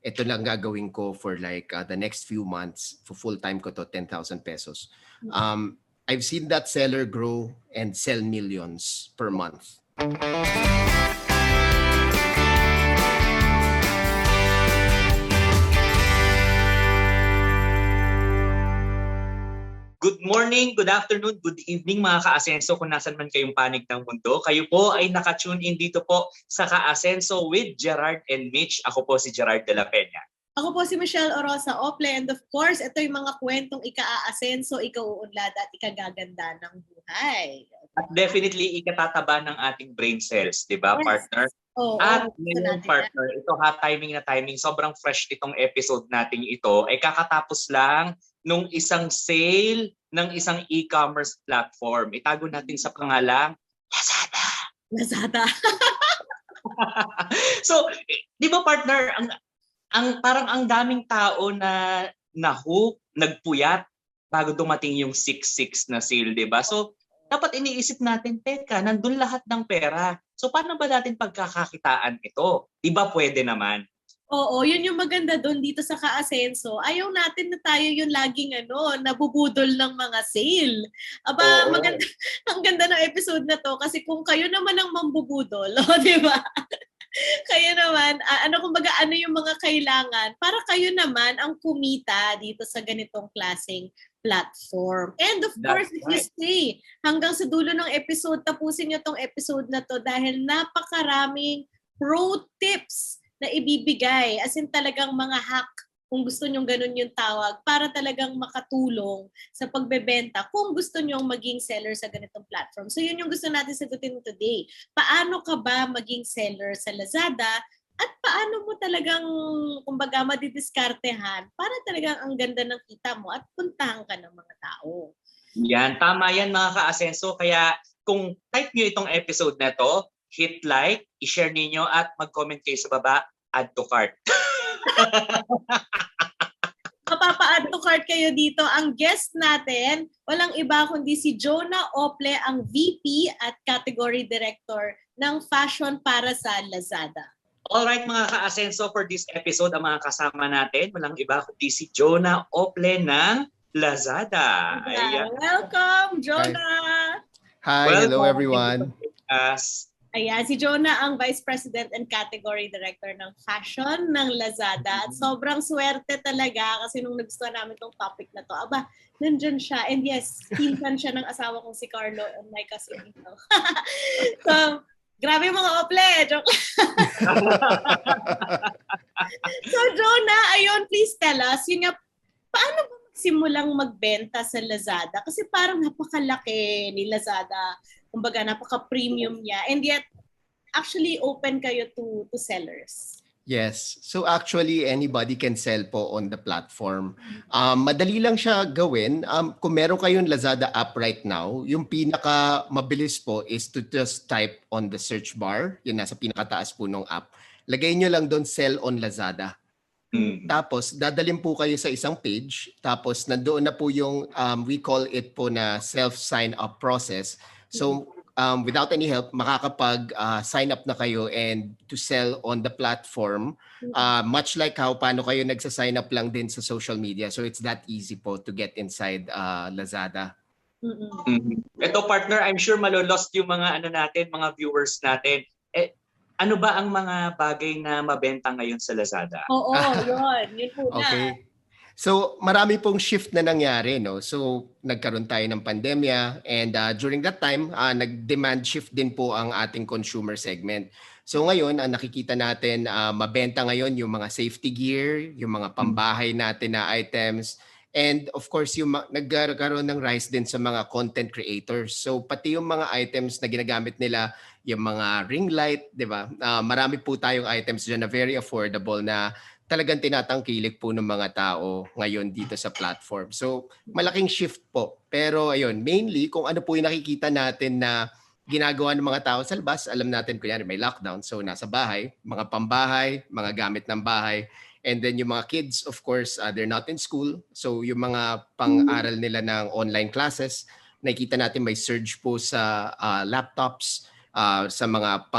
ito lang gagawin ko for like the next few months. For full-time ko to, 10,000 pesos. I've seen that seller grow and sell millions per month. Good morning, good afternoon, good evening mga ka-Asenso kung nasan man kayong panig ng mundo. Kayo po ay naka-tune in dito po sa Ka-Asenso with Gerard and Mitch. Ako po si Gerard de la Peña. Ako po si Michelle Orosa Ople, and of course, ito yung mga kwentong ika-aasenso, ika-uunlad at ikagaganda ng buhay. At definitely ikatataba ng ating brain cells, di ba, Yes. partner? At ngayon, natin partner, ito timing na timing, sobrang fresh itong episode nating ito, ay kakatapos lang nung isang sale ng isang e-commerce platform. Itago natin sa pangalang Lazada. Lazada. So, di ba partner, parang ang daming tao na na-hook, nagpuyat bago dumating yung 6.6 na sale, di ba? So, dapat iniisip natin, teka, nandun lahat ng pera. So, paano ba natin pagkakakitaan ito? Di ba pwede naman? Oo, yun yung maganda doon dito sa Ka-Asenso. Ayaw natin na tayo yung laging nabubudol ng mga sale. Aba, maganda, ang ganda ng episode na to kasi kung kayo naman ang mambubudol, di ba? Kayo naman, kumbaga ano yung mga kailangan para kayo naman ang kumita dito sa ganitong klaseng platform. And of course, if you stay hanggang sa dulo ng episode, tapusin nyo tong episode na to dahil napakaraming pro tips na ibibigay. As in talagang mga hack, kung gusto nyong ganun yung tawag, para talagang makatulong sa pagbebenta kung gusto nyong maging seller sa ganitong platform. So yun yung gusto natin sagutin today. Paano ka ba maging seller sa Lazada at paano mo talagang, kumbaga, madidiskartehan para talagang ang ganda ng kita mo at puntahan ka ng mga tao. Yan, tama yan mga ka-Asenso. Kaya kung type nyo itong episode na to, hit like, i-share ninyo at mag-comment kayo sa baba, add to cart. Mapapa-add to cart kayo dito. Ang guest natin, walang iba kundi si Jonah Ople, ang VP at Category Director ng Fashion para sa Lazada. Alright mga ka-Asenso, for this episode, ang mga kasama natin, walang iba kundi si Jonah Ople ng Lazada. Ayan. Welcome, Jonah! Hi, hello everyone. Ayan, si Jonah ang Vice President and Category Director ng Fashion ng Lazada. At sobrang swerte talaga kasi nung nagustuhan namin itong topic na to, aba, nandyan siya. And yes, pinsan siya ng asawa kong si Carlo and my cousin ito. So, grabe mga ople! Joke. So, Jonah, ayun, please tell us, yun nga, paano ba magsimulang magbenta sa Lazada? Kasi parang napakalaki ni Lazada. Kumbaga, napaka-premium niya. And yet, actually open kayo to sellers. Yes. So actually, anybody can sell po on the platform. Madali lang siya gawin. Kung meron kayong Lazada app right now, yung pinaka mabilis po is to just type on the search bar. Yun, nasa pinakataas po ng app. Lagay nyo lang doon, sell on Lazada. Tapos, dadalhin po kayo sa isang page. Tapos, nandoon na po yung, we call it po na self-sign-up process. So, without any help, makakapag-sign up na kayo and to sell on the platform. Much like how paano kayo nagsa-sign up lang din sa social media. So, it's that easy po to get inside Lazada. Ito partner, I'm sure malolost yung mga mga viewers natin. Ano ba ang mga bagay na mabenta ngayon sa Lazada? Oo, yun po na. Okay. So, marami pong shift na nangyari, no? So, nagkaroon tayo ng pandemya and during that time, nag-demand shift din po ang ating consumer segment. So, ngayon, nakikita natin, mabenta ngayon yung mga safety gear, yung mga pambahay natin na items, and of course, yung nagkaroon ng rise din sa mga content creators. So, pati yung mga items na ginagamit nila, yung mga ring light, di ba? Marami po tayong items dyan na very affordable na talagang tinatangkilik po ng mga tao ngayon dito sa platform. So, malaking shift po. Pero ayun, mainly kung ano po yung nakikita natin na ginagawa ng mga tao sa labas, alam natin kunyari may lockdown, so nasa bahay, mga pambahay, mga gamit ng bahay. And then yung mga kids, of course, they're not in school. So yung mga pang-aral nila ng online classes, nakikita natin may surge po sa laptops, sa mga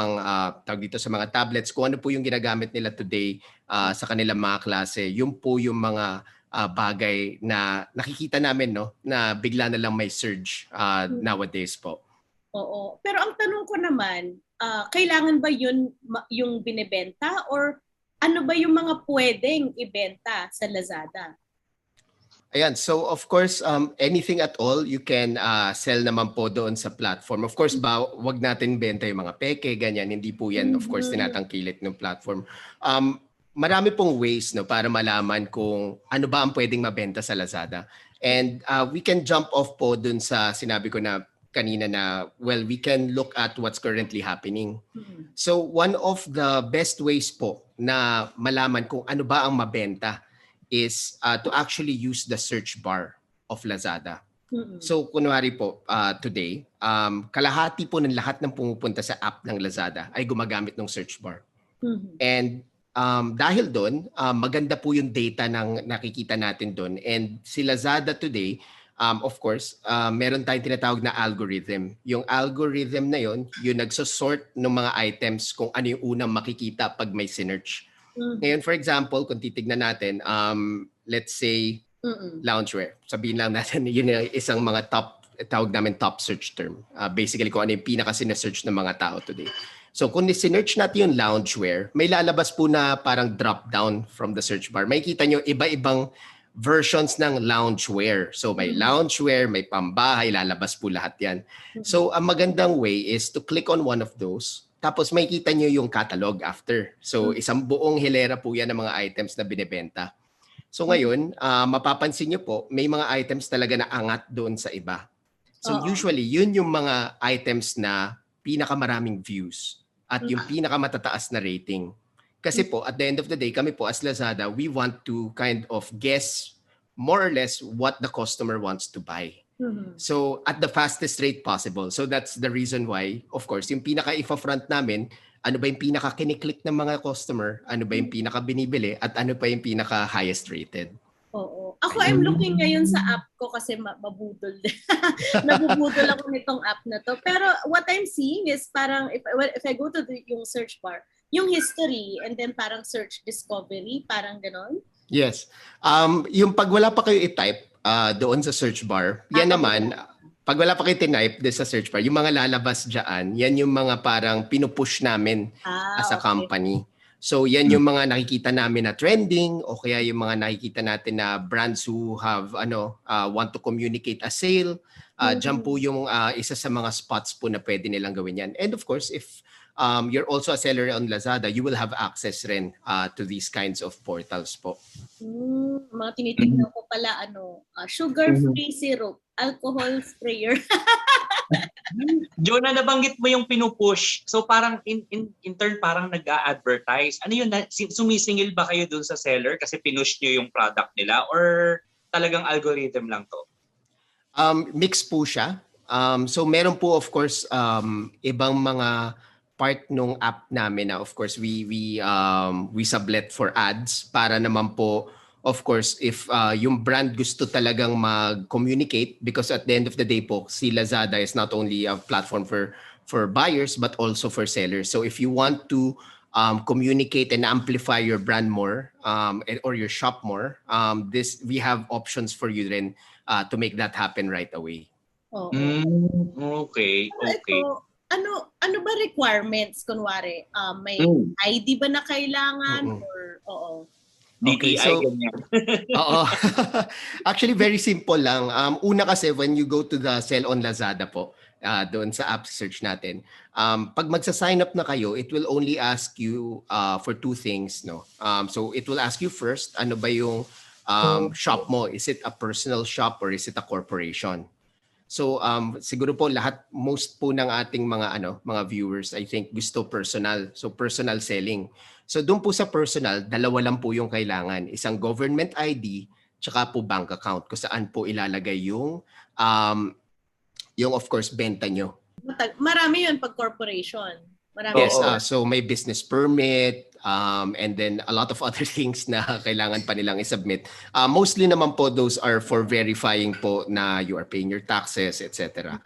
tawag dito sa mga tablets, kung ano po yung ginagamit nila today sa kanilang mga klase. Yun po yung mga bagay na nakikita namin, no, na bigla na lang may surge nowadays po. Oo. Pero ang tanong ko naman, kailangan ba yun yung binebenta or ano ba yung mga pwedeng ibenta sa Lazada? Ayan, so of course, anything at all, you can sell naman po doon sa platform. Of course, wag natin benta yung mga peke, ganyan. Hindi po yan, of course, tinatangkilik ng platform. Marami pong ways, no, para malaman kung ano ba ang pwedeng mabenta sa Lazada. And we can jump off po doon sa sinabi ko na kanina na, well, we can look at what's currently happening. So one of the best ways po na malaman kung ano ba ang mabenta is to actually use the search bar of Lazada. So kunwari po, today, kalahati po ng lahat ng pumupunta sa app ng Lazada ay gumagamit ng search bar. And dahil doon, maganda po yung data ng nakikita natin doon. And si Lazada today, of course, meron tayong tinatawag na algorithm. Yung algorithm na yon, yung nagsosort ng mga items kung ano yung unang makikita pag may sinearch. Ngayon, for example, kung titignan natin, let's say, loungewear. Sabihin lang natin, yun yung isang mga tawag namin top search term. Basically, kung ano yung pinaka-sinesearch ng mga tao today. So, kung sinearch natin yung loungewear, may lalabas po na parang drop down from the search bar. May kita nyo iba-ibang versions ng loungewear. So, may loungewear, may pambahay, lalabas po lahat yan. So, ang magandang way is to click on one of those. Tapos may kita nyo yung catalog after. So isang buong hilera po yan ng mga items na binibenta. So ngayon, mapapansin nyo po, may mga items talaga na angat doon sa iba. So usually, yun yung mga items na pinakamaraming views at yung pinakamatataas na rating. Kasi po, at the end of the day, kami po as Lazada, we want to kind of guess more or less what the customer wants to buy. So at the fastest rate possible. So that's the reason why, of course, yung pinaka-ifa-front namin, ano ba yung pinaka-kiniklik ng mga customer, ano ba yung pinaka-binibili, at ano pa yung pinaka-highest rated. Oo. Ako, I'm looking ngayon sa app ko kasi mabudol. Nabubudol ako nitong app na to. Pero what I'm seeing is parang, if I go to yung search bar, yung history and then parang search discovery, parang ganon. Yes. Yung pag wala pa kayo i-type, doon sa search bar. Yan naman, pag wala pa kayo tinype doon sa search bar, yung mga lalabas dyan, yan yung mga parang pinupush namin as a company. So yan yung mga nakikita namin na trending o kaya yung mga nakikita natin na brands who have want to communicate a sale. Dyan po yung isa sa mga spots po na pwede nilang gawin yan. And of course, if you're also a seller on Lazada, you will have access rin to these kinds of portals po. Mga tinitignan ko pala, sugar-free syrup, alcohol sprayer. Jonah, nabanggit mo yung pinupush. So parang in turn, parang nag-a-advertise. Ano yun? Sumisingil ba kayo dun sa seller kasi pinush nyo yung product nila? Or talagang algorithm lang to? Mix po siya. So meron po, of course, ibang mga part nung app namin na of course we sublet for ads para naman po, of course, if yung brand gusto talagang mag-communicate, because at the end of the day po, si Lazada is not only a platform for buyers but also for sellers. So if you want to communicate and amplify your brand more or your shop more, we have options for you then to make that happen right away. Okay. Ano ba requirements, kunwari? May ID ba na kailangan? Or, Okay, so, oo. Actually, very simple lang. Una kasi, when you go to the Sell on Lazada po, doon sa app search natin, pag magsa-sign up na kayo, it will only ask you for two things. No? So it will ask you first, ano ba yung shop mo? Is it a personal shop or is it a corporation? So siguro po most po ng ating mga viewers, I think gusto personal. So personal selling. So doon po sa personal, dalawa lang po yung kailangan. Isang government ID, tsaka po bank account kung saan po ilalagay yung of course benta nyo. Marami yun pag corporation. Marami. Yes, so may business permit, and then a lot of other things na kailangan pa nilang isubmit. Mostly naman po, those are for verifying po na you are paying your taxes, etc.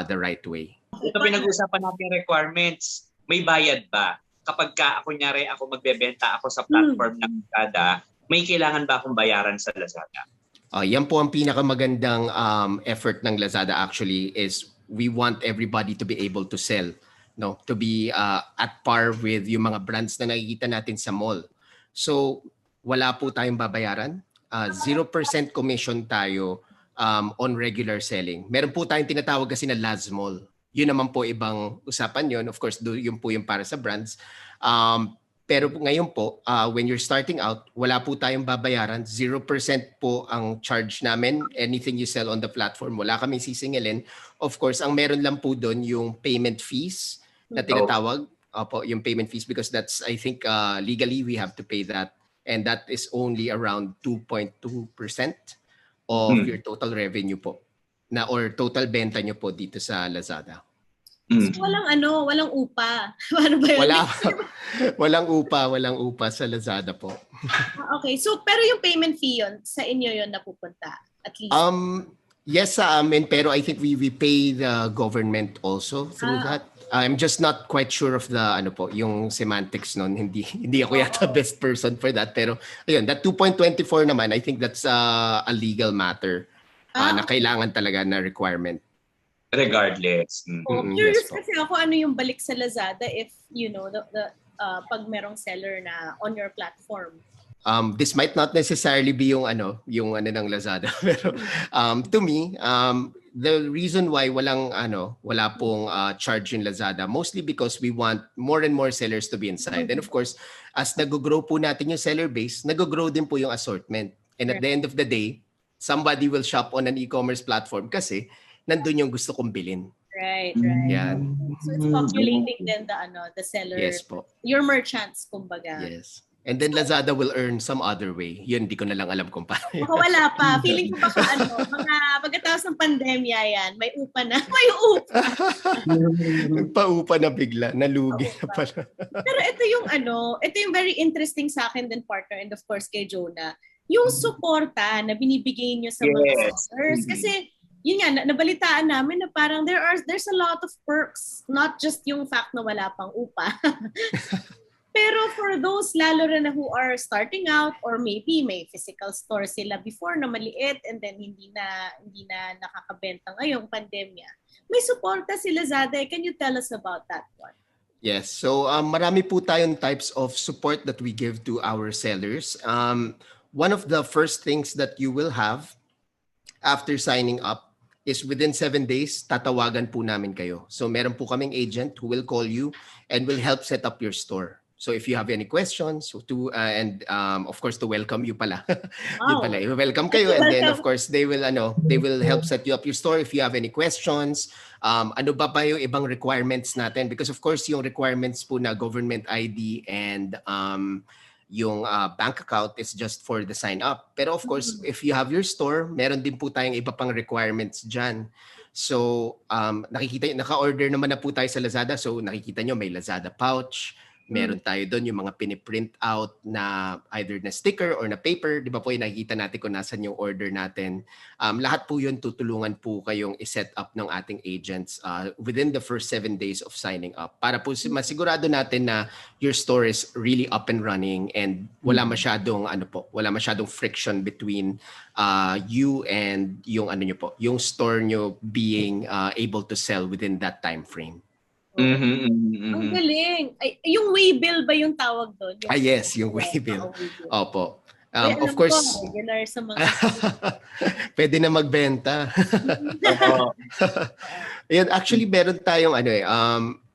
The right way. Ito pinag-usapan natin requirements. May bayad ba? kapag kunyari ako magbebenta ako sa platform ng Lazada, may kailangan ba akong bayaran sa Lazada? Yan po ang pinakamagandang effort ng Lazada actually is we want everybody to be able to sell, no, to be at par with yung mga brands na nakikita natin sa mall. So wala po tayong babayaran. 0% commission tayo on regular selling. Meron po tayong tinatawag kasi na Laz Mall. Yun naman po ibang usapan yun. Of course, yun po yung para sa brands. Pero ngayon po, when you're starting out, wala po tayong babayaran. 0% po ang charge namin. Anything you sell on the platform, wala kami sisingilin. Of course, ang meron lang po doon yung payment fees na tinatawag. Opo, yung payment fees because that's, I think, legally we have to pay that. And that is only around 2.2% of your total revenue po. Or total benta nyo po dito sa Lazada. So, walang upa. Ano ba yun? Walang upa sa Lazada po. Okay, so pero yung payment fee yun, sa inyo yun napupunta at least? Yes sa amin, pero I think we pay the government also through that. I'm just not quite sure of the yung semantics nun. Hindi ako yata best person for that, pero ayun, that 2.24 naman, I think that's a legal matter na kailangan talaga na requirement. Regardless. Curious kasi ako ano yung balik sa Lazada if pag merong seller na on your platform. This might not necessarily be yung ng Lazada, pero to me, the reason why wala pong charge in Lazada, mostly because we want more and more sellers to be inside. And of course, as nag-grow po natin yung seller base, nag-grow din po yung assortment. And at the end of the day, somebody will shop on an e-commerce platform kasi nandun yung gusto kong bilhin. Right. Yan. So it's populating then the seller. Yes po. Your merchants, kumbaga. Yes. And then Lazada will earn some other way. Yun, di ko na lang alam kung paano. Wala pa. Feeling ko baka mga pagkatapos ng pandemya yan, may upa na. May upa. Nagpa-upa na bigla. Nalugi na pala. Pero ito yung very interesting sa akin din, partner, and of course kay Jonah. Yung suporta na binibigay niyo sa mga sellers. Kasi yun nga, nabalitaan namin na parang there's a lot of perks, not just yung fact na wala pang upa. Pero for those lalo na who are starting out or maybe may physical store sila before na maliit and then hindi na nakakabenta ngayong pandemya, may suporta si Lazada. Can you tell us about that one? Yes. So marami po tayong types of support that we give to our sellers. One of the first things that you will have after signing up is within 7 days, tatawagan po namin kayo. So meron po kaming agent who will call you and will help set up your store. So if you have any questions, and of course to welcome you pala. Yun pala, welcome kayo, and then of course they will help set you up your store if you have any questions. Ano ba yung ibang requirements natin? Because of course yung requirements po na government ID and yung bank account is just for the sign up. Pero of course, if you have your store, meron din po tayong iba pang requirements dyan. So naka-order naman na po tayo sa Lazada. So nakikita nyo may Lazada pouch. Meron tayo doon yung mga piniprint out na either na sticker or na paper. Di ba po yung nakikita natin kung nasan yung order natin. Lahat po yun tutulungan po kayong i-set up ng ating agents within the first 7 days of signing up. Para po masigurado natin na your store is really up and running and wala masyadong friction between you and yung yung store nyo being able to sell within that time frame. Ang galing. Yung waybill ba yung tawag doon? Yes, yung waybill. Opo. Of course, regular sa mga pwede na magbenta. Yun, actually, meron tayong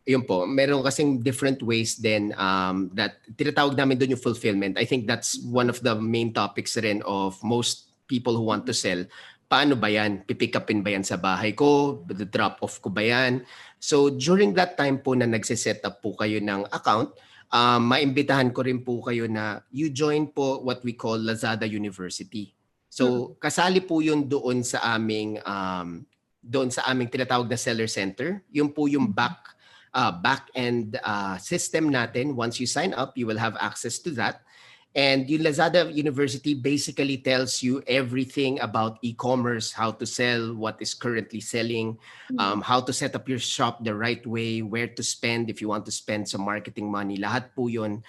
yun po, meron kasing different ways din that tinatawag namin doon yung fulfillment. I think that's one of the main topics rin of most people who want to sell. Paano ba yan? Pipick upin ba yan sa bahay ko? Drop off ko ba yan? So during that time po na nagsiset up po kayo ng account, maimbitahan ko rin po kayo na you join po what we call Lazada University. So kasali po yun doon sa aming tinatawag na seller center. Yun po yung back-end system natin. Once you sign up, you will have access to that. And yung Lazada University basically tells you everything about e-commerce, how to sell, what is currently selling, how to set up your shop the right way, where to spend if you want to spend some marketing money. Lahat po yun,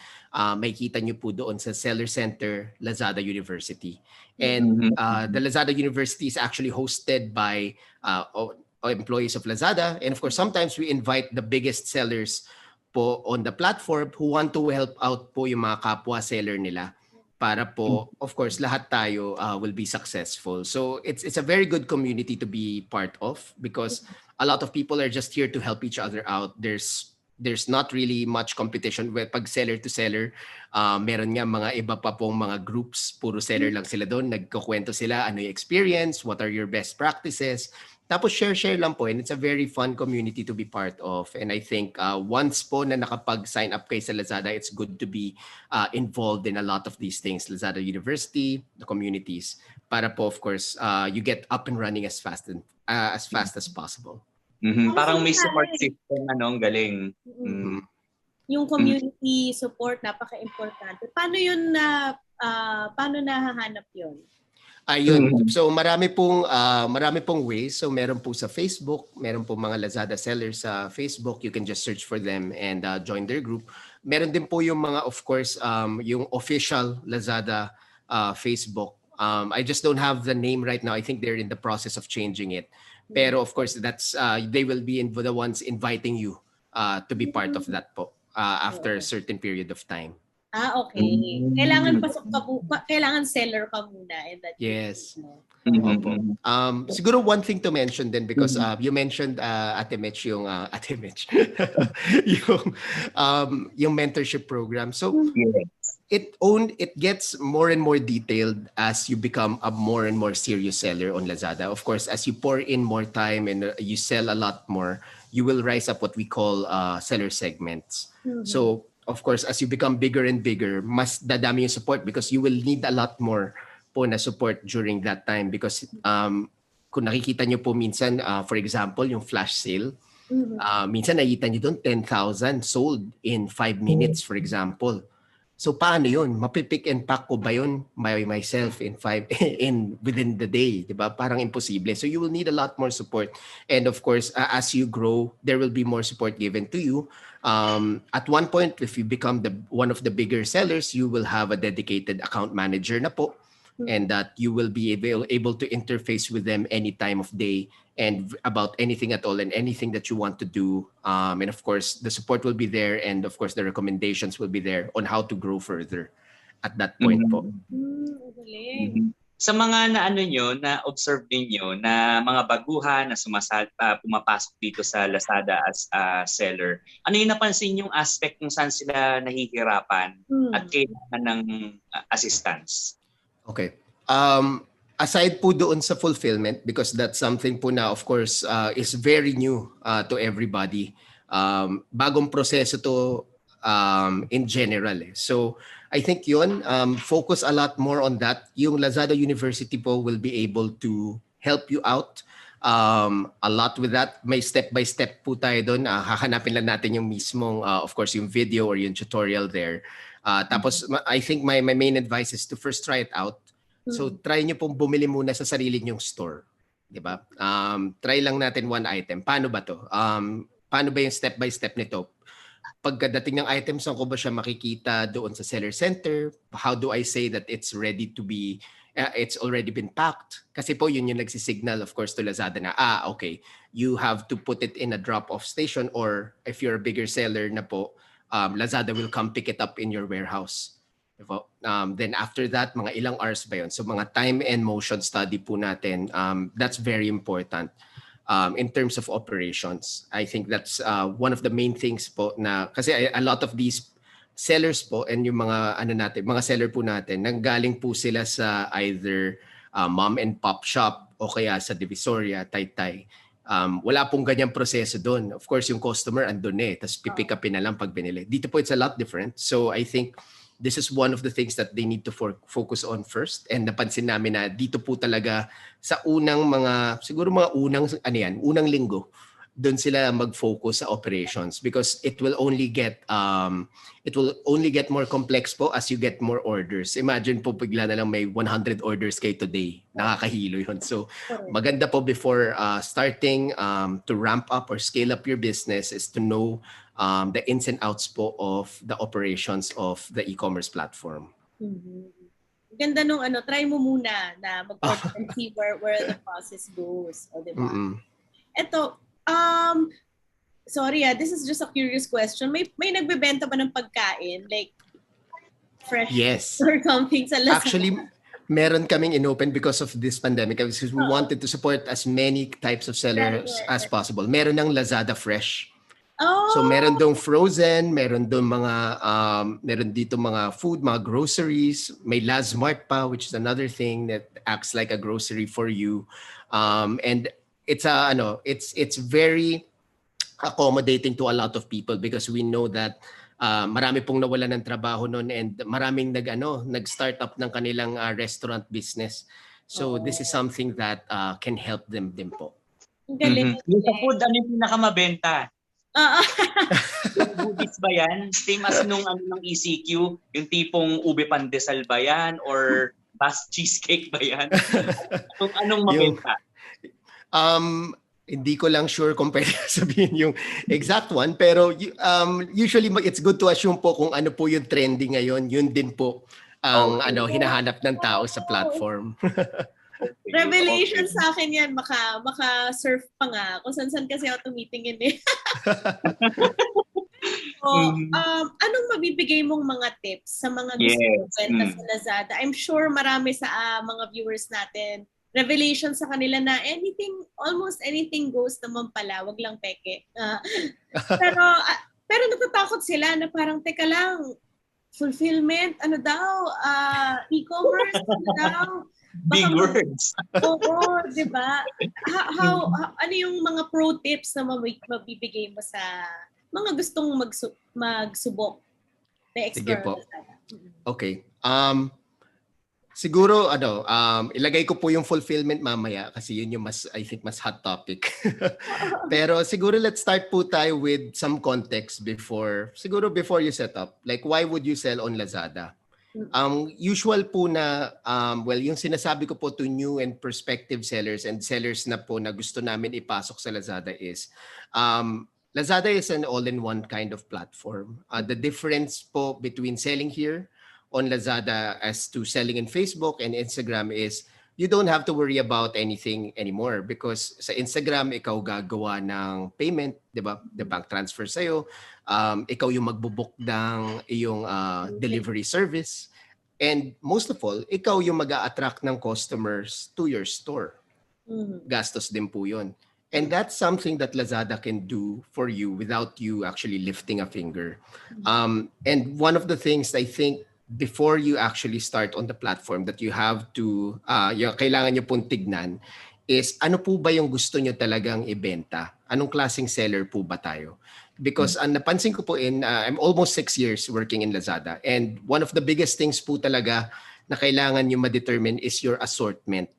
may kita nyo po doon sa Seller Center, Lazada University. And the Lazada University is actually hosted by employees of Lazada. And of course, sometimes we invite the biggest sellers po on the platform who want to help out po yung mga kapwa seller nila para po, of course, lahat tayo will be successful. So it's a very good community to be part of because a lot of people are just here to help each other out. There's not really much competition. Pag seller to seller, meron nga mga iba pa pong mga groups, puro seller lang sila doon, nagkukwento sila, ano yung experience, what are your best practices. Tapos share lang po, and it's a very fun community to be part of. And I think once po na nakapag-sign up kayo sa Lazada, it's good to be involved in a lot of these things. Lazada University, the communities, para po of course you get up and running as fast as possible. Parang may support system, ang galing. Yung community support, napaka-importante. Paano yun paano nahahanap yun? Ayun. So marami pong ways. So meron po sa Facebook, meron po mga Lazada sellers sa Facebook. You can just search for them and join their group. Meron din po yung mga, of course, yung official Lazada Facebook. I just don't have the name right now. I think they're in the process of changing it. Pero of course, that's they will be the ones inviting you to be part of that po after a certain period of time. Okay. Kailangan seller ka muna. Yes. Siguro one thing to mention then because you mentioned Ate Mitch yung Ate Mitch yung mentorship program. So it gets more and more detailed as you become a more and more serious seller on Lazada. Of course, as you pour in more time and you sell a lot more, you will rise up what we call seller segments. So of course, as you become bigger and bigger, mas dadami yung support because you will need a lot more po na support during that time because kung nakikita nyo po minsan, for example, yung flash sale, minsan nakikita nyo doon 10,000 sold in 5 minutes, for example. So paano yun? Mapipick and pack ko ba yun by myself within the day? Diba? Parang imposible. So you will need a lot more support. And of course, as you grow, there will be more support given to you. At one point, if you become one of the bigger sellers, you will have a dedicated account manager na po. And that you will be able to interface with them any time of day and about anything at all and anything that you want to do. And of course, the support will be there and of course, the recommendations will be there on how to grow further at that point po. Sa mga na-observe ninyo na mga baguhan na pumapasok dito sa Lazada as a seller, ano yung napansin yung aspect kung saan sila nahihirapan at kailangan ng assistance? Okay. Aside po doon sa fulfillment, because that's something po na of course is very new to everybody. Bagong proseso to in general. So I think yun, focus a lot more on that. Yung Lazada University po will be able to help you out a lot with that. May step-by-step po tayo doon. Hahanapin lang natin yung mismong, of course, yung video or yung tutorial there. Tapos I think my main advice is to first try it out. So try nyo pong bumili muna sa sarili nyong store. Diba? Try lang natin one item. Paano ba to? Paano ba yung step-by-step nito? Pagkadating ng items, saan ko ba siya makikita doon sa seller center? How do I say that it's ready to be, it's already been packed? Kasi po yun yung nagsisignal, of course, to Lazada na, okay, you have to put it in a drop-off station or if you're a bigger seller na po, Lazada will come pick it up in your warehouse. Then after that, mga ilang hours ba yun? So mga time and motion study po natin, that's very important. In terms of operations, I think that's one of the main things po na kasi a lot of these sellers po and yung mga seller po natin nanggaling po sila sa either mom and pop shop o kaya sa Divisoria, Taytay. Wala pong ganyang proseso doon. Of course, yung customer andun tapos pipick upin na lang pag binili. Dito po it's a lot different. So I think this is one of the things that they need to focus on first. And napansin namin na dito po talaga sa unang unang linggo, doon sila mag-focus sa operations because it will only get more complex po as you get more orders. Imagine po bigla na lang may 100 orders kayo today. Nakakahilo yun. So maganda po before starting to ramp up or scale up your business is to know the ins and outs po of the operations of the e-commerce platform. Ganda nung try mo muna na mag-order and see where the process goes. O, diba? Ito, sorry this is just a curious question. May nagbebenta ba ng pagkain? Like, fresh or something sa Lazada? Actually, meron kaming inopen because of this pandemic because we wanted to support as many types of sellers as possible. Meron ng Lazada Fresh. So meron dong frozen, meron dito mga food, mga groceries, may Lazmart pa which is another thing that acts like a grocery for you. And it's it's very accommodating to a lot of people because we know that marami pong nawalan ng trabaho noon and maraming nag-start up ng kanilang restaurant business. So this is something that can help them din po. Galing. Yung sa food, ano yung pinakamabenta? Yung goodies ba yan? Same as nung ng ECQ, yung tipong ube pandesal ba yan? Or bas cheesecake ba yan? Kung anong mabenta? Hindi ko lang sure kung pwede sabihin yung exact one, pero usually it's good to assume po kung ano po yung trending ngayon, yun din po ang hinahanap ng tao sa platform. Revelation sa akin yan, maka-surf pa nga. Kung saan kasi ako tumitingin eh. Anong mabibigay mong mga tips sa mga gusto benta sa Lazada? I'm sure marami sa mga viewers natin, revelation sa kanila na almost anything goes naman pala, wag lang peke. Pero natatakot sila na parang, teka lang, fulfillment, e-commerce, Big words. Oo, di ba? Ano yung mga pro tips na mabibigay mo sa mga gustong magsubok na explore? Sige po. Okay. Siguro ilagay ko po yung fulfillment mamaya kasi yun yung I think mas hot topic. Pero siguro let's start po tayo with some context before you set up. Like why would you sell on Lazada? Usual po na yung sinasabi ko po to new and prospective sellers and sellers na po na gusto namin ipasok sa Lazada is Lazada is an all-in-one kind of platform. The difference po between selling here on Lazada as to selling in Facebook and Instagram is you don't have to worry about anything anymore because sa Instagram ikaw gagawa ng payment, 'di ba? The bank transfer sa iyo. Ikaw yung magbo-book ng iyong delivery service. And most of all, ikaw yung mag-a-attract ng customers to your store. Gastos din po 'yun. And that's something that Lazada can do for you without you actually lifting a finger. And one of the things I think before you actually start on the platform that you have to, kailangan nyo pong tignan is ano po ba yung gusto nyo talagang ibenta? Anong klaseng seller po ba tayo? Because napansin ko po I'm almost 6 years working in Lazada and one of the biggest things po talaga na kailangan nyo ma-determine is your assortment.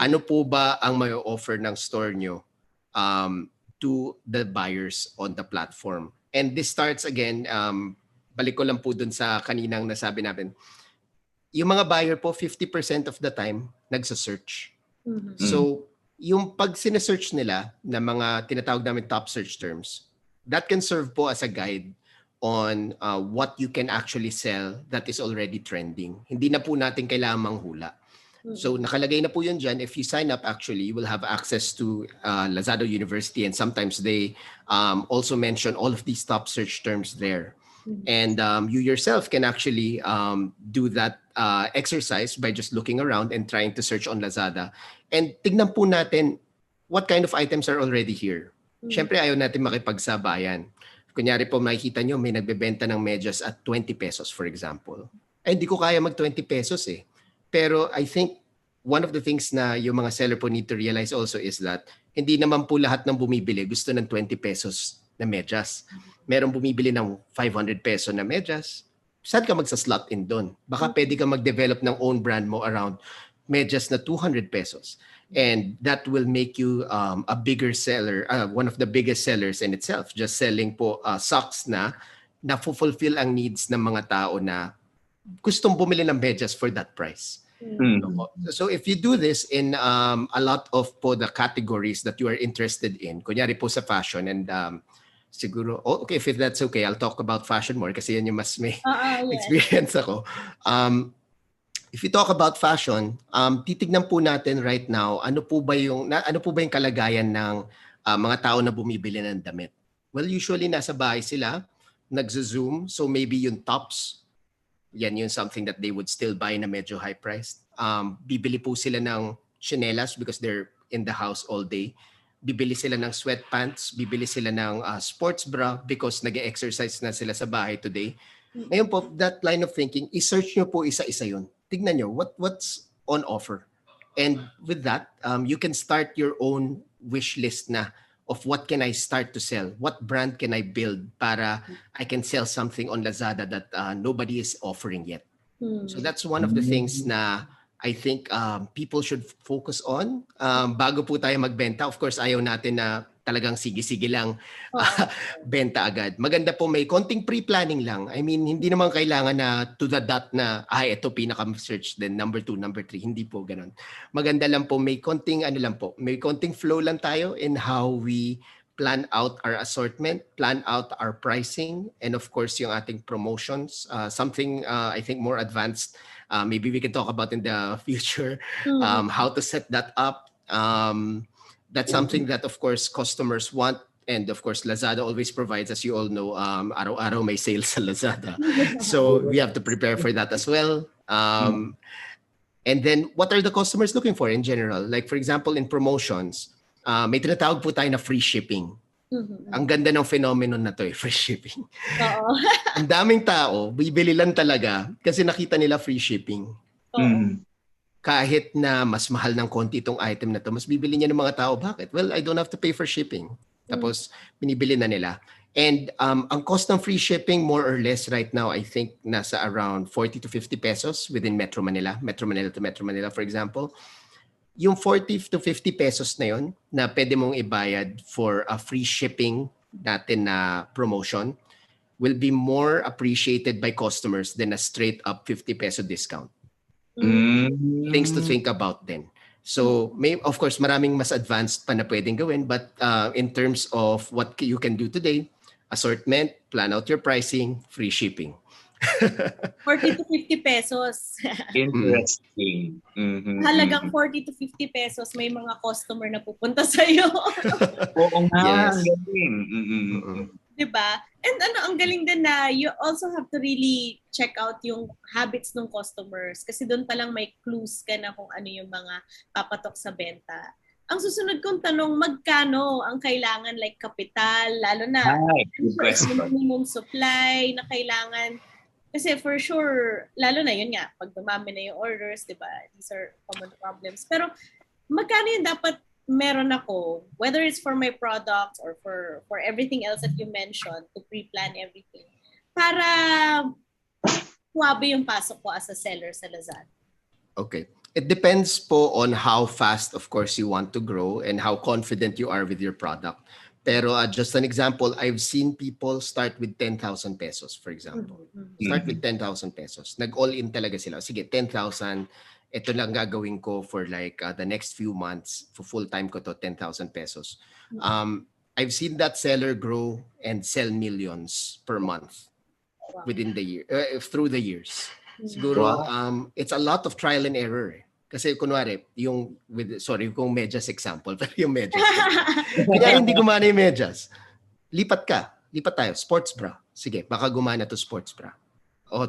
Ano po ba ang may offer ng store nyo to the buyers on the platform? And this starts again, balik ko lang po dun sa kaninang nasabi natin. Yung mga buyer po, 50% of the time, nagsa-search. So, yung pag sinesearch nila na mga tinatawag namin top search terms, that can serve po as a guide on what you can actually sell that is already trending. Hindi na po natin kailangan manghula. So, nakalagay na po yun dyan. If you sign up, actually, you will have access to Lazada University and sometimes they also mention all of these top search terms there. And you yourself can actually do that exercise by just looking around and trying to search on Lazada. And tignan po natin what kind of items are already here. Siyempre, ayaw natin makipagsabayan. Kunyari po, makikita nyo, may nagbebenta ng medyas at 20 pesos, for example. Ay, hindi ko kaya mag 20 pesos eh. Pero I think one of the things na yung mga seller po need to realize also is that hindi naman po lahat ng bumibili gusto ng 20 pesos na medyas. Merong bumibili ng 500 peso na medyas. Saan ka magsa-slot in doon? Baka pwede ka mag-develop ng own brand mo around medyas na 200 pesos. And that will make you a bigger seller, one of the biggest sellers in itself. Just selling po socks na fulfill ang needs ng mga tao na gustong bumili ng medyas for that price. So if you do this in a lot of po the categories that you are interested in, kunyari po sa fashion, and siguro, okay, if that's okay, I'll talk about fashion more kasi yan yung mas may experience ako. If you talk about fashion, titignan po natin right now, ano po ba yung kalagayan ng mga tao na bumibili ng damit? Well, usually nasa bahay sila, nagzo-zoom, so maybe yung tops, yan yung something that they would still buy na medyo high priced. Bibili po sila ng chinelas because they're in the house all day. Bibili sila ng sweatpants, bibili sila ng sports bra because nag-exercise na sila sa bahay today. Ngayon po, that line of thinking, i-search nyo po isa-isa yun. Tignan nyo, what's on offer? And with that, you can start your own wish list na of what can I start to sell? What brand can I build para I can sell something on Lazada that nobody is offering yet? So that's one of the things na I think people should focus on. Bago po tayo magbenta, of course, ayaw natin na talagang sige-sige lang benta agad. Maganda po may konting pre-planning lang. I mean, hindi naman kailangan na to the dot na, ito pinaka-search, then number 2, number 3. Hindi po ganun. Maganda lang po, may konting may konting flow lang tayo in how we plan out our assortment, plan out our pricing, and of course, yung ating promotions. Something I think more advanced, maybe we can talk about in the future, how to set that up. That's something that, of course, customers want. And of course, Lazada always provides, as you all know, araw-araw may sales sa Lazada. So we have to prepare for that as well. And then, what are the customers looking for in general? Like, for example, in promotions, may tinatawag po tayo na free shipping. Ang ganda ng phenomenon na to free shipping. Ang daming tao, bibili lang talaga kasi nakita nila free shipping. Kahit na mas mahal ng konti itong item na to, mas bibili niya ng mga tao. Bakit? Well, I don't have to pay for shipping. Tapos, binibili na nila. And ang cost ng free shipping, more or less right now, I think nasa around 40 to 50 pesos within Metro Manila. Metro Manila to Metro Manila, for example. Yung 40 to 50 pesos na yun, na pwede mong ibayad for a free shipping natin na promotion, will be more appreciated by customers than a straight up 50 peso discount. Things to think about then. So, of course, maraming mas advanced pa na pwedeng gawin, but in terms of what you can do today, assortment, plan out your pricing, free shipping. 40 to 50 pesos. Interesting. Halagang 40 to 50 pesos, may mga customer na pupunta sa'yo. Oo nga, Yes. ang galing. Diba? And ang galing din na you also have to really check out yung habits ng customers kasi doon pa lang may clues ka na kung ano yung mga papatok sa benta. Ang susunod kong tanong, magkano ang kailangan like kapital, lalo na minimum supply na kailangan. Kasi for sure, lalo na yun nga, pag dumami na yung orders, diba? These are common problems. Pero magkano yung dapat meron ako, whether it's for my products or for everything else that you mentioned, to pre-plan everything, para suwabe yung pasok ko as a seller sa Lazada? Okay. It depends po on how fast, of course, you want to grow and how confident you are with your product. Pero just an example, I've seen people start with 10,000 pesos, for example. Start with 10,000 pesos. Nag-all-in talaga sila. Sige, 10,000. Ito lang gagawin ko for like the next few months. For full-time ko to, 10,000 pesos. I've seen that seller grow and sell millions per month within the year, through the years. Siguro, it's a lot of trial and error. Kasi kunwari, kung medyas example, pero yung medyas. Kaya hindi gumana yung medyas. Lipat tayo, sports bra. Sige, baka gumana to sports bra.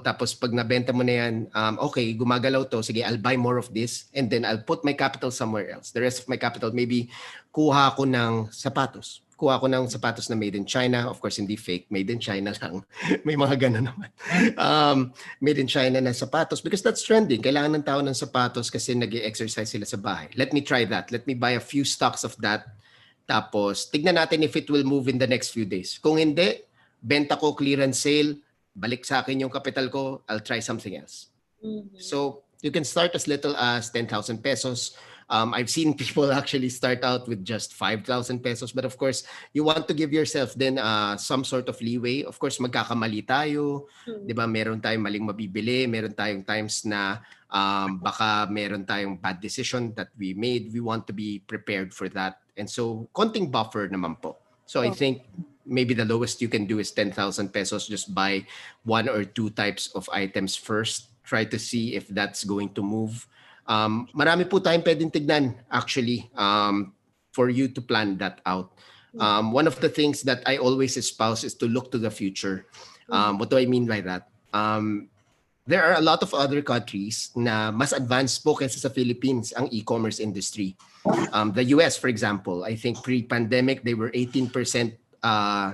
Tapos pag nabenta mo na yan, okay, gumagalaw to, sige, I'll buy more of this and then I'll put my capital somewhere else. The rest of my capital, maybe kuha ko ng sapatos. Kuha ko ng sapatos na made in China. Of course, hindi fake. Made in China lang. May mga gano'n naman. Made in China na sapatos because that's trending. Kailangan ng tao ng sapatos kasi nag-exercise sila sa bahay. Let me try that. Let me buy a few stocks of that. Tapos, tignan natin if it will move in the next few days. Kung hindi, benta ko, clearance sale, balik sa akin yung capital ko, I'll try something else. So, you can start as little as 10,000 pesos. I've seen people actually start out with just 5,000 pesos. But of course, you want to give yourself then some sort of leeway. Of course, magkakamali tayo. Di ba? Meron tayong maling mabibili. Meron tayong times na baka meron tayong bad decision that we made. We want to be prepared for that. And so, konting buffer naman po. So I think maybe the lowest you can do is 10,000 pesos. Just buy 1 or 2 types of items first. Try to see if that's going to move. Marami po tayong pwedeng tignan actually for you to plan that out. One of the things that I always espouse is to look to the future. What do I mean by that? There are a lot of other countries na mas advanced po kaysa sa Philippines ang e-commerce industry. The US, for example, I think pre-pandemic, they were 18%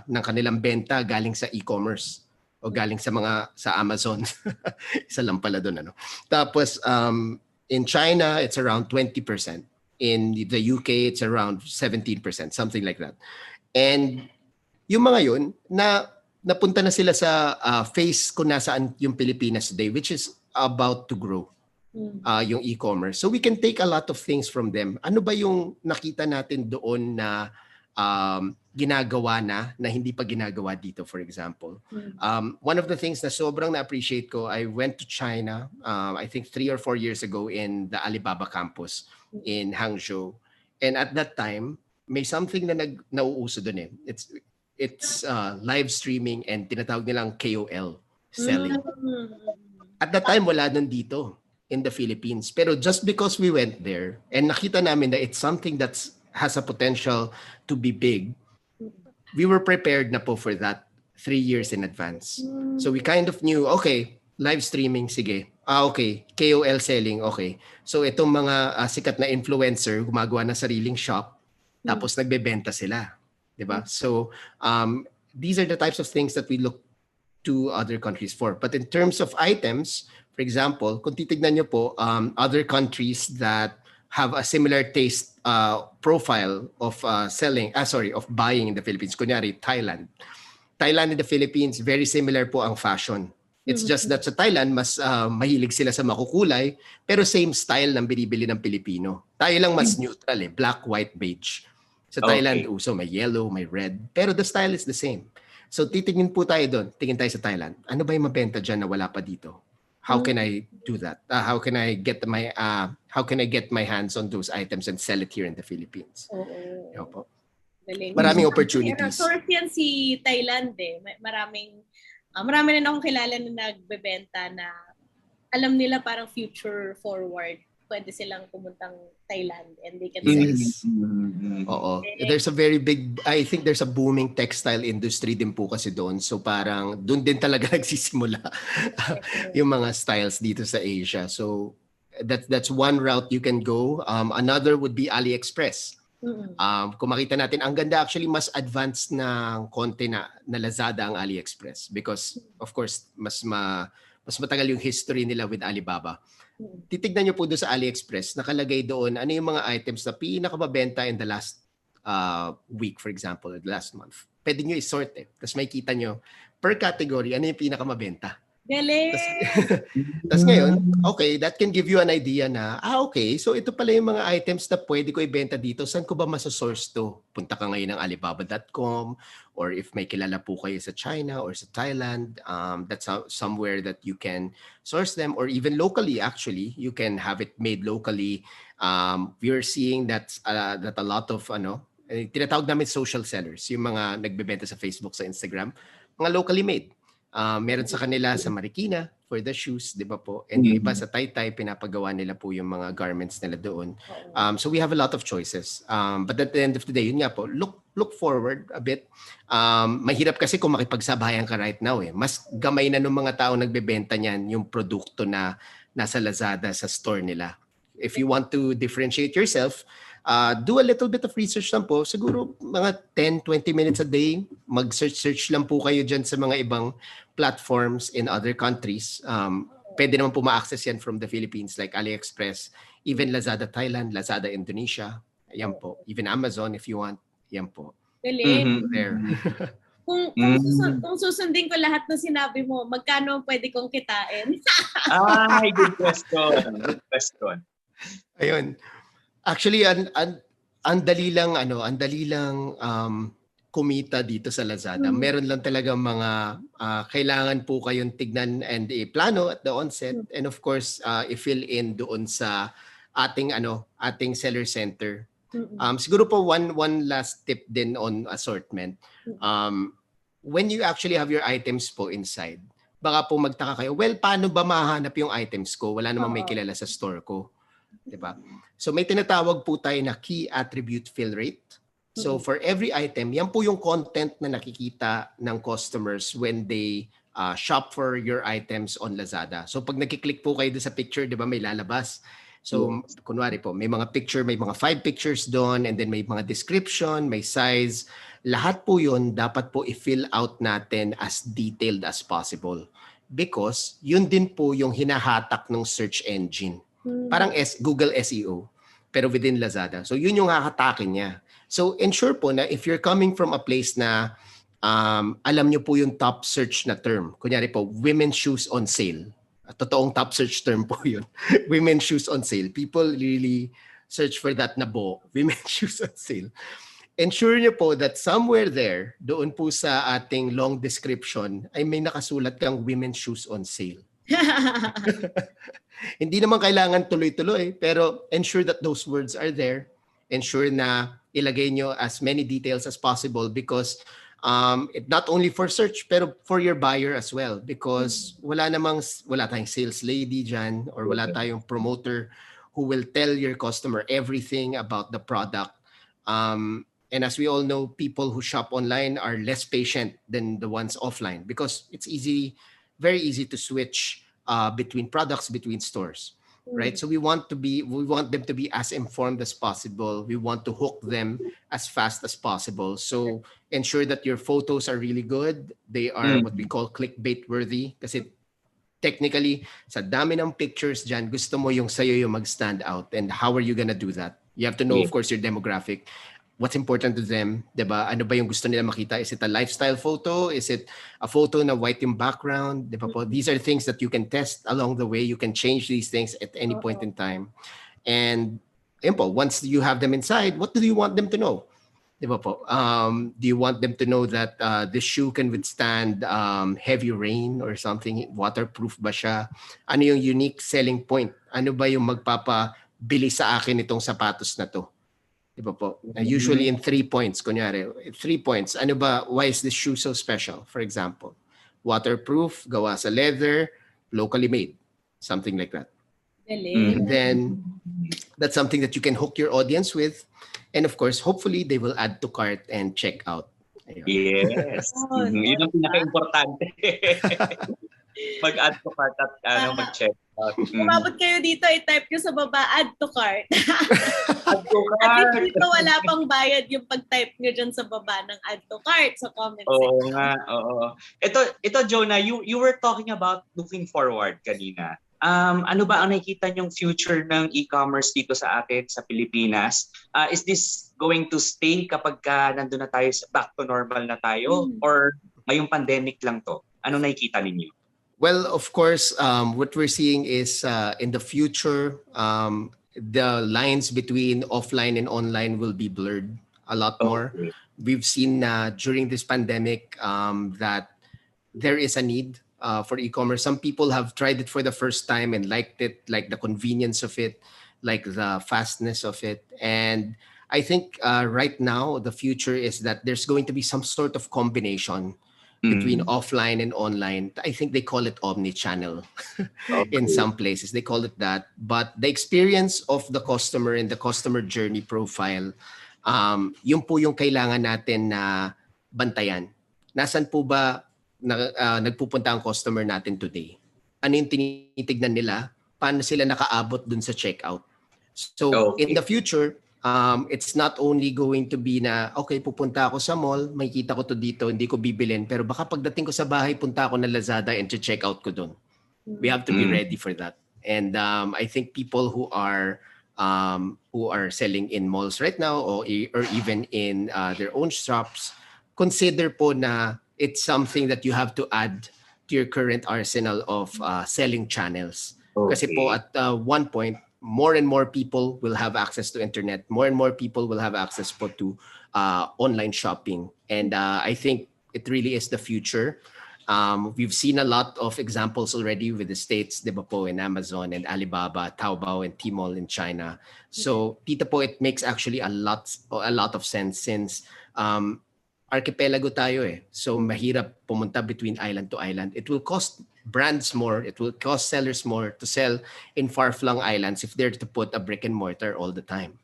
ng kanilang benta galing sa e-commerce o galing sa Amazon. Isa lang pala doon, ano. Tapos, in China, it's around 20%. In the UK, it's around 17%, something like that. And yung mga yun, napunta na sila sa phase kung nasaan yung Pilipinas today, which is about to grow yung e-commerce. So we can take a lot of things from them. Ano ba yung nakita natin doon na ginagawa na hindi pa ginagawa dito, for example? One of the things na sobrang na-appreciate ko, I went to China, I think 3 or 4 years ago in the Alibaba campus in Hangzhou. And at that time, may something na nauuso doon eh. It's live streaming and tinatawag nilang KOL selling. At that time, wala nun dito in the Philippines. Pero just because we went there and nakita namin that it's something that has a potential to be big, we were prepared na po for that 3 years in advance. So we kind of knew, okay, live streaming, sige. Okay, KOL selling, okay. So itong mga sikat na influencer, gumagawa ng sariling shop, tapos nagbebenta sila. Diba? So these are the types of things that we look to other countries for. But in terms of items, for example, kung titignan nyo po, other countries that have a similar taste profile of of buying in the Philippines. Kunyari, Thailand. Thailand and the Philippines, very similar po ang fashion. It's just that sa Thailand, mas mahilig sila sa makukulay, pero same style ng binibili ng Pilipino. Tayo lang mas neutral eh, black, white, beige. Sa Thailand, uso may yellow, may red, pero the style is the same. So titingin po tayo doon, tingin tayo sa Thailand. Ano ba yung mabenta dyan na wala pa dito? How can I do that? How can I get my hands on those items and sell it here in the Philippines? Po. Maraming opportunities. Source yan si Thailand eh. Marami rin akong kilala na nagbebenta na alam nila parang future forward. Pwede silang pumuntang Thailand and they can sell. Oo. There's I think there's a booming textile industry din po kasi doon. So parang doon din talaga nagsisimula yung mga styles dito sa Asia. So that's one route you can go. Another would be AliExpress. Kung makita natin, ang ganda actually mas advanced na konti na Lazada ang AliExpress because of course mas matagal yung history nila with Alibaba. Titignan nyo po doon sa AliExpress, nakalagay doon ano yung mga items na pinakamabenta in the last week, for example, or the last month. Pwede nyo i-sort eh. Tapos may kita nyo per category, ano yung pinakamabenta. Galing! Tapos ngayon, okay, that can give you an idea na, okay, so ito pala yung mga items na pwede ko ibenta dito. Saan ko ba masosource to? Punta ka ngayon ng Alibaba.com or if may kilala po kayo sa China or sa Thailand, that's somewhere that you can source them or even locally, actually, you can have it made locally. We're seeing that a lot of, tinatawag namin social sellers, yung mga nagbebenta sa Facebook, sa Instagram, mga locally made. Meron sa kanila sa Marikina for the shoes, di ba po? And yung iba sa Taytay, pinapagawa nila po yung mga garments nila doon. So we have a lot of choices. But at the end of the day, yun nga po, look forward a bit. Mahirap kasi kung makipagsabayan ka right now eh. Mas gamay na ng mga tao nagbebenta niyan yung produkto na nasa Lazada sa store nila. If you want to differentiate yourself, do a little bit of research lang po. Siguro mga 10-20 minutes a day. Mag-search lang po kayo dyan sa mga ibang platforms in other countries. Pwede naman po ma-access yan from the Philippines like AliExpress, even Lazada Thailand, Lazada Indonesia. Yan po. Even Amazon if you want. Yan po. Galing. There. Kung susundin ko lahat ng sinabi mo, magkano pwede kong kitain? Good question. Good question. Ayun. Actually, ang dali lang kumita dito sa Lazada. Meron lang talaga mga kailangan po kayong tignan and i-plano at the onset, and of course, i-fill in doon sa ating seller center. Siguro po one last tip din on assortment. When you actually have your items po inside, baka po magtaka kayo, well, paano ba mahanap yung items ko? Wala namang may kilala sa store ko. Diba? So may tinatawag po tayo na key attribute fill rate. So for every item, yan po yung content na nakikita ng customers when they shop for your items on Lazada. So pag nakiklik po kayo sa picture, di ba, may lalabas. So kunwari po, may mga 5 pictures doon, and then may mga description, may size. Lahat po yun dapat po i-fill out natin as detailed as possible. Because yun din po yung hinahatak ng search engine. Parang Google SEO, pero within Lazada. So yun yung hahatakin niya. So ensure po na if you're coming from a place na alam nyo po yung top search na term. Kunyari po, women's shoes on sale. Totoong top search term po yun. Women's shoes on sale. People really search for that na women's shoes on sale. Ensure nyo po that somewhere there, doon po sa ating long description, ay may nakasulat kang women's shoes on sale. Hindi naman kailangan tuloy-tuloy, pero ensure that those words are there. Ensure na ilagay nyo as many details as possible, because not only for search pero for your buyer as well, because wala tayong sales lady dyan, or wala tayong promoter who will tell your customer everything about the product. And as we all know, people who shop online are less patient than the ones offline, because it's very easy to switch between products, between stores. Right? So we want them to be as informed as possible. We want to hook them as fast as possible. So ensure that your photos are really good. They are what we call clickbait worthy, kasi technically sa dami ng pictures dyan, gusto mo yung sayo yung mag-stand out. And how are you gonna do that? You have to know, of course, your demographic. What's important to them, diba? Ano ba yung gusto nila makita? Is it a lifestyle photo? Is it a photo na white yung background? Diba po? These are things that you can test along the way. You can change these things at any point in time. And once you have them inside, what do you want them to know? Diba po? Do you want them to know that this shoe can withstand heavy rain or something? Waterproof ba siya? Ano yung unique selling point? Ano ba yung magpapabili sa akin itong sapatos na to? Diba po? Usually in 3 points, kunyari, 3 points. Ano ba, why is this shoe so special? For example, waterproof, gawa sa leather, locally made, something like that. And then that's something that you can hook your audience with. And of course, hopefully they will add to cart and check out. Ayun. Yes. Yun ang pinaka-importante. Mag-add to cart at mag-check out. Umabot kayo dito, i-type nyo sa baba, add to cart. Add to cart. At least dito wala pang bayad yung pag-type nyo dyan sa baba ng add to cart sa comment section. Oo nga, oo. Ito Jonah, you were talking about looking forward kanina. Ano ba ang nakikita nyong future ng e-commerce dito sa atin sa Pilipinas? Is this going to stay kapag nandun na tayo, back to normal na tayo? Or ngayong pandemic lang to? Anong nakikita ninyo? Well, of course, what we're seeing is in the future, the lines between offline and online will be blurred a lot more. We've seen during this pandemic that there is a need for e-commerce. Some people have tried it for the first time and liked it, like the convenience of it, like the fastness of it. And I think right now, the future is that there's going to be some sort of combination between offline and online. I think they call it omni-channel in some places. They call it that. But the experience of the customer and the customer journey profile, yun po yung kailangan natin na bantayan. Nasaan po ba nagpupunta ang customer natin today? Ano yung tinitignan nila? Paano sila nakaabot dun sa checkout? So in the future, it's not only going to be na, okay, pupunta ako sa mall, makikita ko to dito, hindi ko bibilin, pero baka pagdating ko sa bahay, punta ako ng Lazada and check out ko dun. We have to be ready for that. And I think people who are selling in malls right now or even in their own shops, consider po na it's something that you have to add to your current arsenal of selling channels. Okay. Kasi po at one point, more and more people will have access to internet. More and more people will have access po to online shopping. And I think it really is the future. We've seen a lot of examples already with the States, di ba po, in Amazon and Alibaba, Taobao and Tmall in China. So dito po, it makes actually a lot of sense since archipelago tayo eh. So mahirap pumunta between island to island. It will cost brands more, it will cost sellers more to sell in far-flung islands if they're to put a brick and mortar all the time.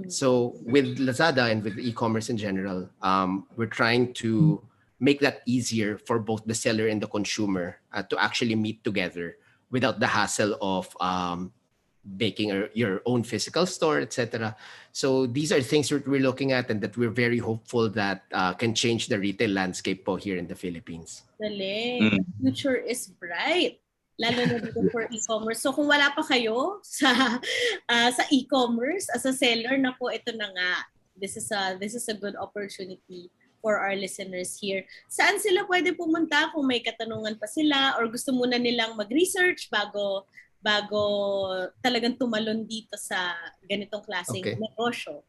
So with Lazada and with e-commerce in general, we're trying to make that easier for both the seller and the consumer to actually meet together without the hassle of making your own physical store, etc. So these are things that we're looking at and that we're very hopeful that can change the retail landscape po here in the Philippines. Galing. Future is bright. Lalo na dito for e-commerce. So kung wala pa kayo sa e-commerce as a seller, nako, ito na nga. This is a good opportunity for our listeners here. Saan sila pwede pumunta kung may katanungan pa sila or gusto muna nilang mag-research bago talagang tumalon dito sa ganitong klaseng negosyo?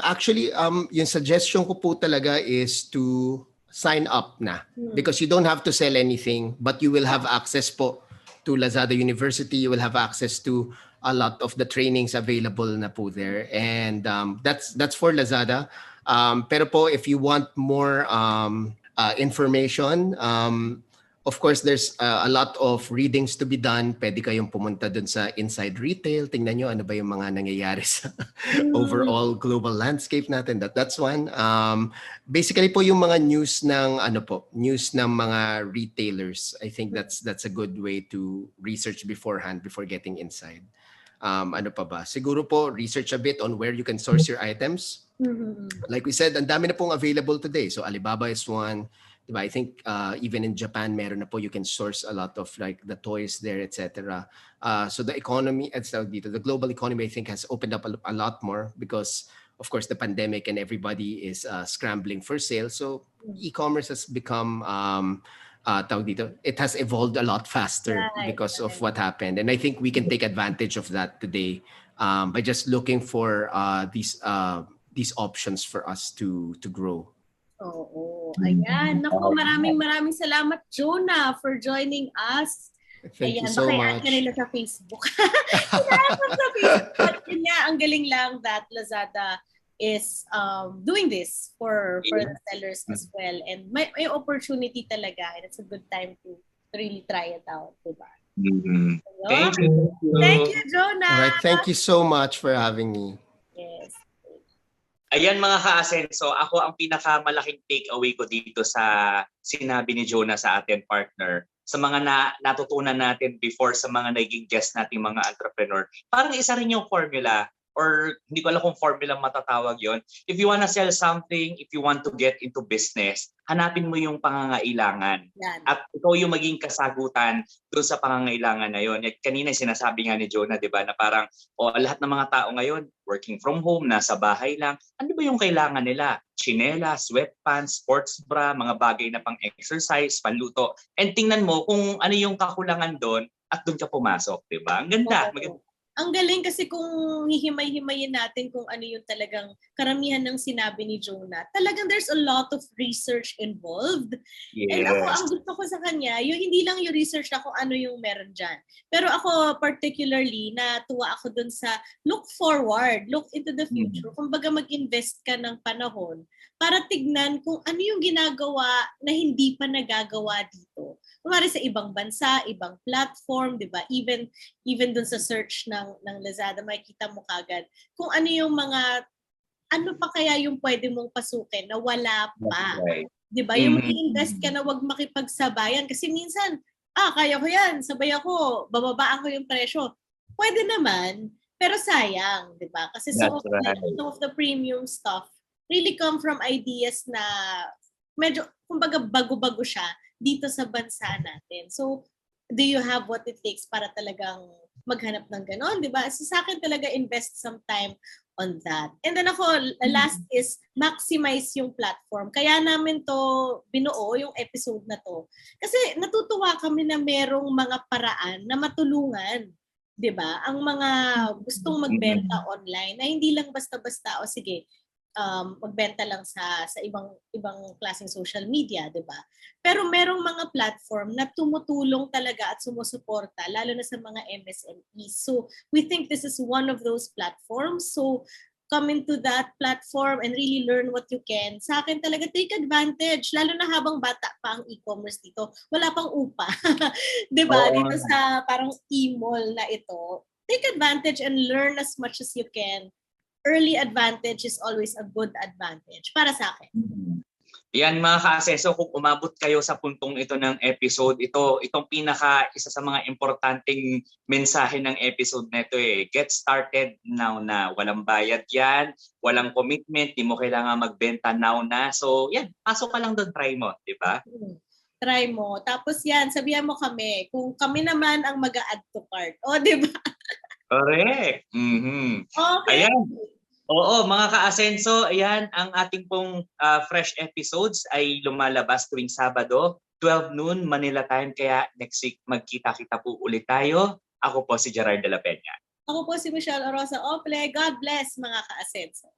Actually, yung suggestion ko po talaga is to sign up na because you don't have to sell anything but you will have access po to Lazada University. You will have access to a lot of the trainings available na po there, and that's for Lazada. Pero po, if you want more information, of course, there's a lot of readings to be done. Pwede kayong pumunta dun sa Inside Retail. Tingnan nyo ano ba yung mga nangyayari sa overall global landscape natin. That's one. Basically po yung mga news ng mga retailers. I think that's a good way to research beforehand before getting inside. Ano pa ba? Siguro po, research a bit on where you can source your items. Like we said, ang dami na pong available today. So Alibaba is one. Diba? I think even in Japan, meron na po, you can source a lot of like the toys there, etc. So the economy, the global economy, I think has opened up a lot more because, of course, the pandemic and everybody is scrambling for sales. So e-commerce has become, it has evolved a lot faster because of what happened. And I think we can take advantage of that today by just looking for these options for us to grow. Oo. Ayan. Naku, maraming salamat, Jonah, for joining us. Thank you so much. Ayan, nila sa Facebook. Salamat sa Facebook. Yun nga, ang galing lang that Lazada is doing this for the sellers as well. And may opportunity talaga. And it's a good time to really try it out. Diba? Thank you. Thank you, Jonah. All right. Thank you so much for having me. Yes. Ayan mga ka-Asenso, ako ang pinakamalaking takeaway ko dito sa sinabi ni Jonah sa ating partner. Sa mga natutunan natin before sa mga naging guest nating mga entrepreneur, parang isa rin yung formula or hindi ko alam kung formula matatawag yon. If you wanna sell something, if you want to get into business, hanapin mo yung pangangailangan. Yan. At ikaw yung maging kasagutan doon sa pangangailangan na yon. Kanina sinasabi nga ni Jonah, di ba, na parang lahat ng mga tao ngayon, working from home, nasa bahay lang. Ano ba yung kailangan nila? Chinela, sweatpants, sports bra, mga bagay na pang exercise, panluto. And tingnan mo kung ano yung kakulangan doon at doon ka pumasok, di ba? Ang ganda. Ang galing kasi kung hihimay-himayin natin kung ano yung talagang karamihan ng sinabi ni Jonah. Talagang there's a lot of research involved. Yes. And ako, ang gusto ko sa kanya, yung hindi lang yung research na kung ano yung meron dyan. Pero ako particularly, natuwa ako dun sa look forward, look into the future. Kumbaga mag-invest ka ng panahon para tignan kung ano yung ginagawa na hindi pa nagagawa dito. Kumari sa ibang bansa, ibang platform, di ba? Even dun sa search ng Lazada, makikita mo kagad kung ano yung mga, ano pa kaya yung pwede mong pasukin na wala pa. Right. Di ba? Yung mag-invest ka na wag makipagsabayan. Kasi minsan, kaya ko yan, sabay ako, bababaan ko yung presyo. Pwede naman, pero sayang, di ba? Kasi some of the premium stuff really come from ideas na medyo, kumbaga bago-bago siya dito sa bansa natin. So, do you have what it takes para talagang maghanap ng ganon, di ba? So, sa akin talaga invest some time on that. And then ako, last is maximize yung platform. Kaya namin to binuo, yung episode na to. Kasi natutuwa kami na merong mga paraan na matulungan 'di ba? Ang mga gustong magbenta online na hindi lang basta-basta o sige, magbenta lang sa ibang klaseng social media, 'di ba? Pero merong mga platform na tumutulong talaga at sumusuporta lalo na sa mga MSMEs. So, we think this is one of those platforms. So, come into that platform and really learn what you can. Sa akin talaga, take advantage. Lalo na habang bata pa ang e-commerce dito. Wala pang upa. 'Di ba? Oo. Dito sa parang e-mall na ito. Take advantage and learn as much as you can. Early advantage is always a good advantage para sa akin. Yan mga ka-aseso, kung umabot kayo sa puntong ito ng episode, itong isa sa mga importanteng mensahe ng episode na ito Get started now na. Walang bayad yan, walang commitment, di mo kailangan magbenta now na. So yan, pasok ka lang doon, try mo, di ba? Try mo. Tapos yan, sabihan mo kami, kung kami naman ang mag-a-add to cart. O, di ba? Correct. Okay. Ayan. Oo, mga ka-asenso, ayan, ang ating pong fresh episodes ay lumalabas tuwing Sabado, 12 noon Manila time. Kaya next week magkita-kita po ulit tayo. Ako po si Gerard de la Peña. Ako po si Michelle Orosa Ople. God bless mga ka-asenso.